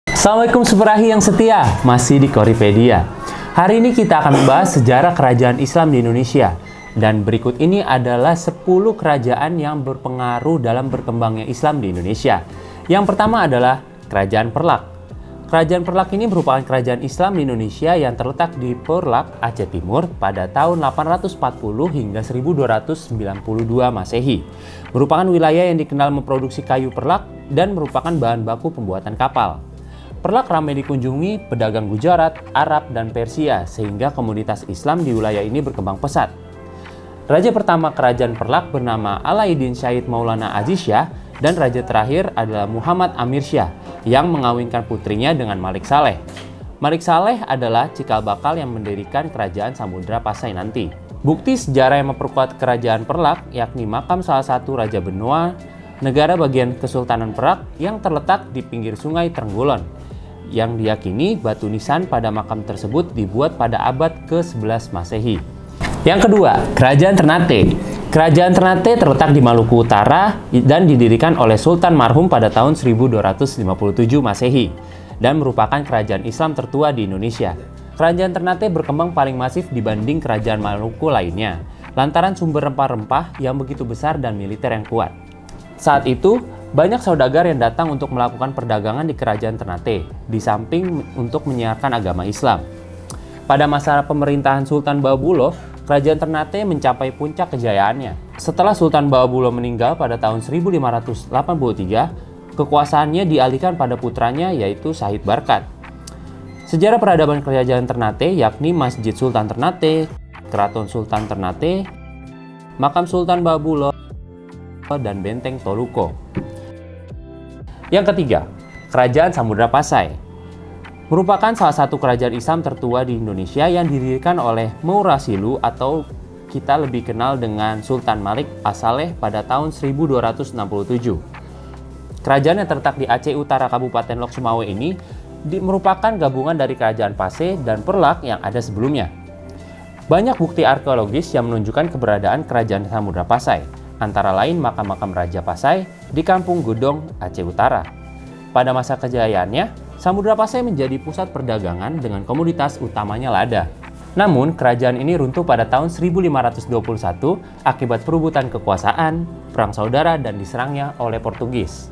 Assalamualaikum Superahi yang setia, masih di Koripedia. Hari ini kita akan membahas sejarah kerajaan Islam di Indonesia. Dan berikut ini adalah 10 kerajaan yang berpengaruh dalam berkembangnya Islam di Indonesia. Yang pertama adalah Kerajaan Perlak. Kerajaan Perlak ini merupakan kerajaan Islam di Indonesia yang terletak di Perlak, Aceh Timur pada tahun 840 hingga 1292 Masehi. Merupakan wilayah yang dikenal memproduksi kayu perlak dan merupakan bahan baku pembuatan kapal. Perlak ramai dikunjungi pedagang Gujarat, Arab, dan Persia sehingga komunitas Islam di wilayah ini berkembang pesat. Raja pertama kerajaan Perlak bernama Alaiddin Syahid Maulana Aziz Shah dan raja terakhir adalah Muhammad Amir Shah yang mengawinkan putrinya dengan Malik Saleh. Malik Saleh adalah cikal bakal yang mendirikan kerajaan Samudra Pasai nanti. Bukti sejarah yang memperkuat kerajaan Perlak yakni makam salah satu raja benua negara bagian Kesultanan Perak yang terletak di pinggir sungai Trenggulon, yang diyakini batu nisan pada makam tersebut dibuat pada abad ke-11 Masehi. Yang kedua, Kerajaan Ternate. Kerajaan Ternate terletak di Maluku Utara dan didirikan oleh Sultan marhum pada tahun 1257 Masehi dan merupakan kerajaan Islam tertua di Indonesia. Kerajaan Ternate berkembang paling masif dibanding kerajaan Maluku lainnya, lantaran sumber rempah-rempah yang begitu besar dan militer yang kuat. Saat itu, banyak saudagar yang datang untuk melakukan perdagangan di Kerajaan Ternate, di samping untuk menyiarkan agama Islam. Pada masa pemerintahan Sultan Bahabullah, Kerajaan Ternate mencapai puncak kejayaannya. Setelah Sultan Bahabullah meninggal pada tahun 1583, kekuasaannya dialihkan pada putranya yaitu Syahid Barkat. Sejarah peradaban Kerajaan Ternate yakni Masjid Sultan Ternate, Keraton Sultan Ternate, Makam Sultan Bahabullah, dan Benteng Toluko. Yang ketiga, Kerajaan Samudra Pasai. Merupakan salah satu kerajaan Islam tertua di Indonesia yang didirikan oleh Maurasilu atau kita lebih kenal dengan Sultan Malik As-Saleh pada tahun 1267. Kerajaan yang terletak di Aceh Utara Kabupaten Lok Sumawe ini merupakan gabungan dari Kerajaan Pasai dan Perlak yang ada sebelumnya. Banyak bukti arkeologis yang menunjukkan keberadaan Kerajaan Samudra Pasai, antara lain makam-makam Raja Pasai di Kampung Gedong, Aceh Utara. Pada masa kejayaannya, Samudra Pasai menjadi pusat perdagangan dengan komoditas utamanya lada. Namun, kerajaan ini runtuh pada tahun 1521 akibat perebutan kekuasaan, perang saudara, dan diserangnya oleh Portugis.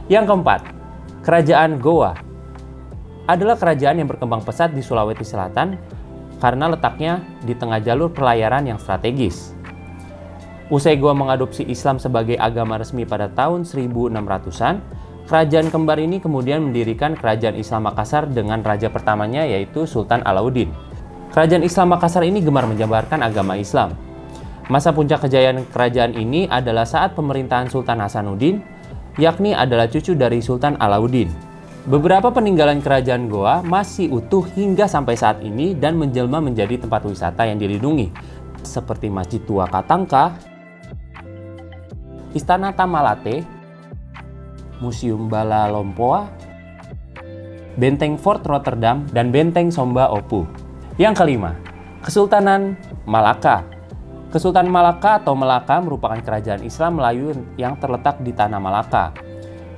Yang keempat, Kerajaan Goa adalah kerajaan yang berkembang pesat di Sulawesi Selatan karena letaknya di tengah jalur pelayaran yang strategis. Usai Goa mengadopsi Islam sebagai agama resmi pada tahun 1600-an, kerajaan kembar ini kemudian mendirikan Kerajaan Islam Makassar dengan raja pertamanya yaitu Sultan Alauddin. Kerajaan Islam Makassar ini gemar menjabarkan agama Islam. Masa puncak kejayaan kerajaan ini adalah saat pemerintahan Sultan Hasanuddin, yakni adalah cucu dari Sultan Alauddin. Beberapa peninggalan kerajaan Goa masih utuh hingga sampai saat ini dan menjelma menjadi tempat wisata yang dilindungi, seperti Masjid Tua Katangka, Istana Tamalate, Museum Bala Lompoa, Benteng Fort Rotterdam, dan Benteng Somba Opu. Yang kelima, Kesultanan Malaka. Kesultanan Malaka atau Melaka merupakan kerajaan Islam Melayu yang terletak di Tanah Malaka.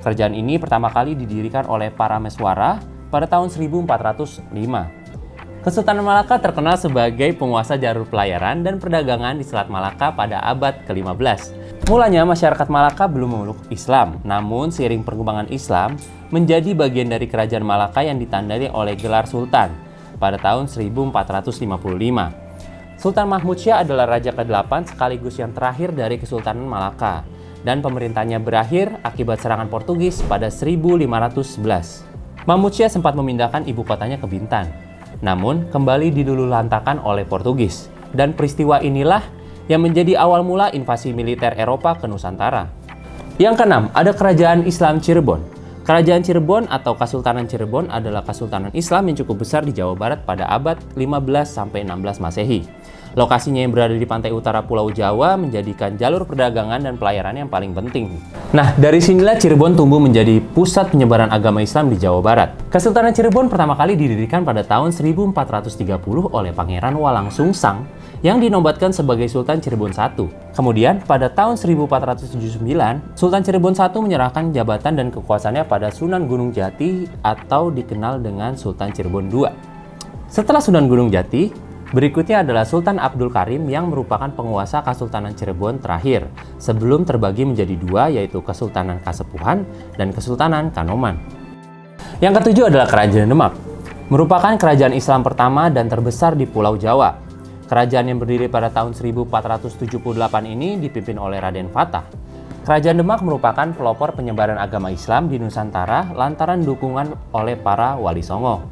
Kerajaan ini pertama kali didirikan oleh para Meswara pada tahun 1405. Kesultanan Malaka terkenal sebagai penguasa jalur pelayaran dan perdagangan di Selat Malaka pada abad ke-15. Mulanya masyarakat Malaka belum memeluk Islam, namun seiring perkembangan Islam menjadi bagian dari kerajaan Malaka yang ditandai oleh gelar Sultan pada tahun 1455. Sultan Mahmud Syah adalah raja ke-8 sekaligus yang terakhir dari Kesultanan Malaka, dan pemerintahnya berakhir akibat serangan Portugis pada 1511. Mahmud Syah sempat memindahkan ibu kotanya ke Bintan, namun kembali diluluhlantakan oleh Portugis, dan peristiwa inilah yang menjadi awal mula invasi militer Eropa ke Nusantara. Yang keenam, ada Kerajaan Islam Cirebon. Kerajaan Cirebon atau Kesultanan Cirebon adalah kesultanan Islam yang cukup besar di Jawa Barat pada abad 15-16 Masehi. Lokasinya yang berada di pantai utara Pulau Jawa menjadikan jalur perdagangan dan pelayaran yang paling penting. Nah, dari sinilah Cirebon tumbuh menjadi pusat penyebaran agama Islam di Jawa Barat. Kesultanan Cirebon pertama kali didirikan pada tahun 1430 oleh Pangeran Walangsungsang yang dinobatkan sebagai Sultan Cirebon I. Kemudian, pada tahun 1479, Sultan Cirebon I menyerahkan jabatan dan kekuasaannya pada Sunan Gunung Jati atau dikenal dengan Sultan Cirebon II. Setelah Sunan Gunung Jati, berikutnya adalah Sultan Abdul Karim yang merupakan penguasa Kesultanan Cirebon terakhir sebelum terbagi menjadi dua, yaitu Kesultanan Kasepuhan dan Kesultanan Kanoman. Yang ketujuh adalah Kerajaan Demak, merupakan kerajaan Islam pertama dan terbesar di Pulau Jawa. Kerajaan yang berdiri pada tahun 1478 ini dipimpin oleh Raden Fatah. Kerajaan Demak merupakan pelopor penyebaran agama Islam di Nusantara lantaran dukungan oleh para wali songo.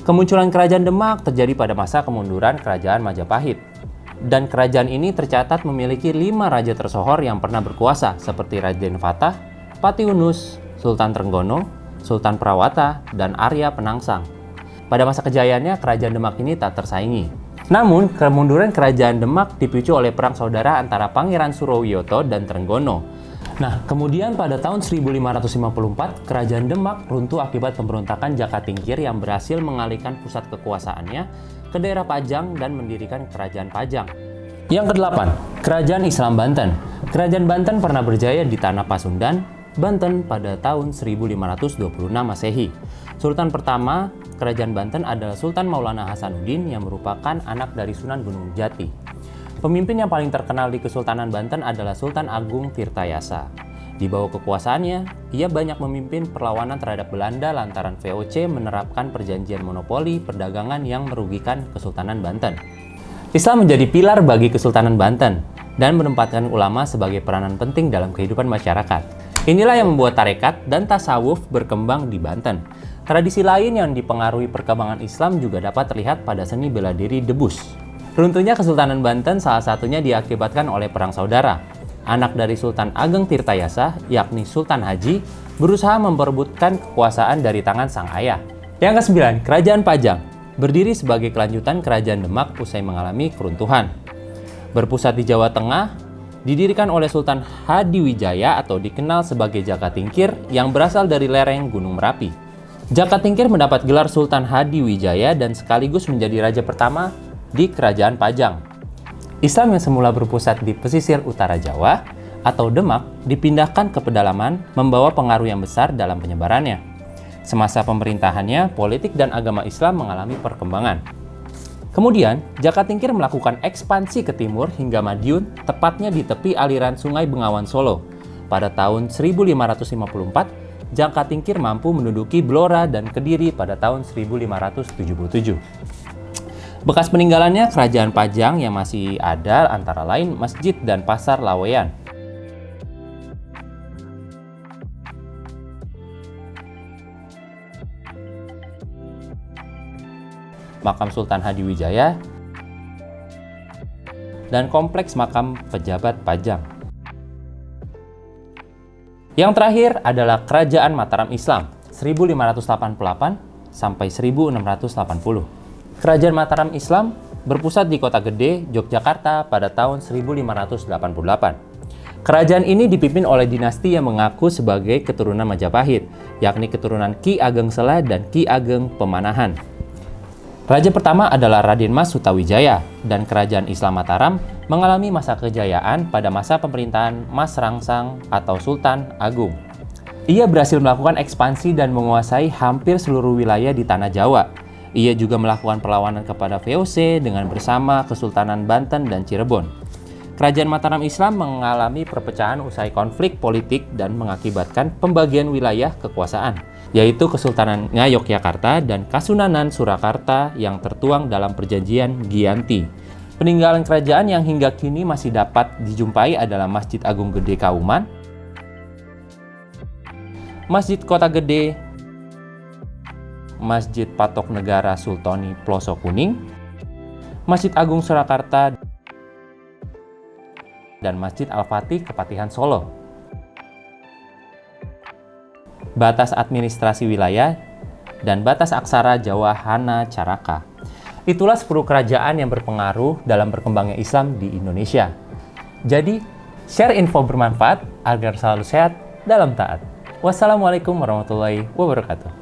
Kemunculan Kerajaan Demak terjadi pada masa kemunduran Kerajaan Majapahit. Dan kerajaan ini tercatat memiliki 5 raja tersohor yang pernah berkuasa seperti Raden Fatah, Patiunus, Sultan Trenggono, Sultan Prawata, dan Arya Penangsang. Pada masa kejayaannya, Kerajaan Demak ini tak tersaingi. Namun, kemunduran Kerajaan Demak dipicu oleh perang saudara antara Pangeran Surowiyoto dan Trenggono. Nah, kemudian pada tahun 1554, Kerajaan Demak runtuh akibat pemberontakan Jaka Tingkir yang berhasil mengalihkan pusat kekuasaannya ke daerah Pajang dan mendirikan Kerajaan Pajang. Yang kedelapan, Kerajaan Islam Banten. Kerajaan Banten pernah berjaya di tanah Pasundan, Banten pada tahun 1526 Masehi. Sultan pertama Kerajaan Banten adalah Sultan Maulana Hasanuddin yang merupakan anak dari Sunan Gunung Jati. Pemimpin yang paling terkenal di Kesultanan Banten adalah Sultan Agung Tirtayasa. Di bawah kekuasaannya, ia banyak memimpin perlawanan terhadap Belanda lantaran VOC menerapkan perjanjian monopoli perdagangan yang merugikan Kesultanan Banten. Islam menjadi pilar bagi Kesultanan Banten dan menempatkan ulama sebagai peranan penting dalam kehidupan masyarakat. Inilah yang membuat tarekat dan tasawuf berkembang di Banten. Tradisi lain yang dipengaruhi perkembangan Islam juga dapat terlihat pada seni bela diri Debus. Runtuhnya Kesultanan Banten salah satunya diakibatkan oleh perang saudara. Anak dari Sultan Ageng Tirtayasa, yakni Sultan Haji, berusaha memperebutkan kekuasaan dari tangan sang ayah. Yang kesembilan, Kerajaan Pajang. Berdiri sebagai kelanjutan Kerajaan Demak usai mengalami keruntuhan. Berpusat di Jawa Tengah, didirikan oleh Sultan Hadiwijaya atau dikenal sebagai Jaka Tingkir yang berasal dari lereng Gunung Merapi. Jaka Tingkir mendapat gelar Sultan Hadiwijaya dan sekaligus menjadi raja pertama di Kerajaan Pajang. Islam yang semula berpusat di pesisir utara Jawa atau Demak dipindahkan ke pedalaman membawa pengaruh yang besar dalam penyebarannya. Semasa pemerintahannya, politik dan agama Islam mengalami perkembangan. Kemudian, Jaka Tingkir melakukan ekspansi ke timur hingga Madiun, tepatnya di tepi aliran Sungai Bengawan Solo. Pada tahun 1554, Jaka Tingkir mampu menduduki Blora dan Kediri pada tahun 1577. Bekas peninggalannya Kerajaan Pajang yang masih ada antara lain masjid dan pasar Laweyan. Makam Sultan Hadiwijaya dan kompleks makam pejabat Pajang. Yang terakhir adalah Kerajaan Mataram Islam 1588 sampai 1680. Kerajaan Mataram Islam berpusat di Kota Gede, Yogyakarta pada tahun 1588. Kerajaan ini dipimpin oleh dinasti yang mengaku sebagai keturunan Majapahit, yakni keturunan Ki Ageng Sela dan Ki Ageng Pemanahan. Raja pertama adalah Raden Mas Sutawijaya, dan Kerajaan Islam Mataram mengalami masa kejayaan pada masa pemerintahan Mas Rangsang atau Sultan Agung. Ia berhasil melakukan ekspansi dan menguasai hampir seluruh wilayah di Tanah Jawa. Ia juga melakukan perlawanan kepada VOC dengan bersama Kesultanan Banten dan Cirebon. Kerajaan Mataram Islam mengalami perpecahan usai konflik politik dan mengakibatkan pembagian wilayah kekuasaan, yaitu Kesultanan Ngayogyakarta dan Kasunanan Surakarta yang tertuang dalam Perjanjian Giyanti. Peninggalan kerajaan yang hingga kini masih dapat dijumpai adalah Masjid Agung Gede Kauman, Masjid Kota Gede, Masjid Patok Negara Sultoni Ploso Kuning, Masjid Agung Surakarta, dan Masjid Al-Fatih Kepatihan Solo. Batas administrasi wilayah dan batas aksara Jawa Hana Caraka. Itulah 10 kerajaan yang berpengaruh dalam berkembangnya Islam di Indonesia. Jadi, share info bermanfaat agar selalu sehat dalam taat. Wassalamualaikum warahmatullahi wabarakatuh.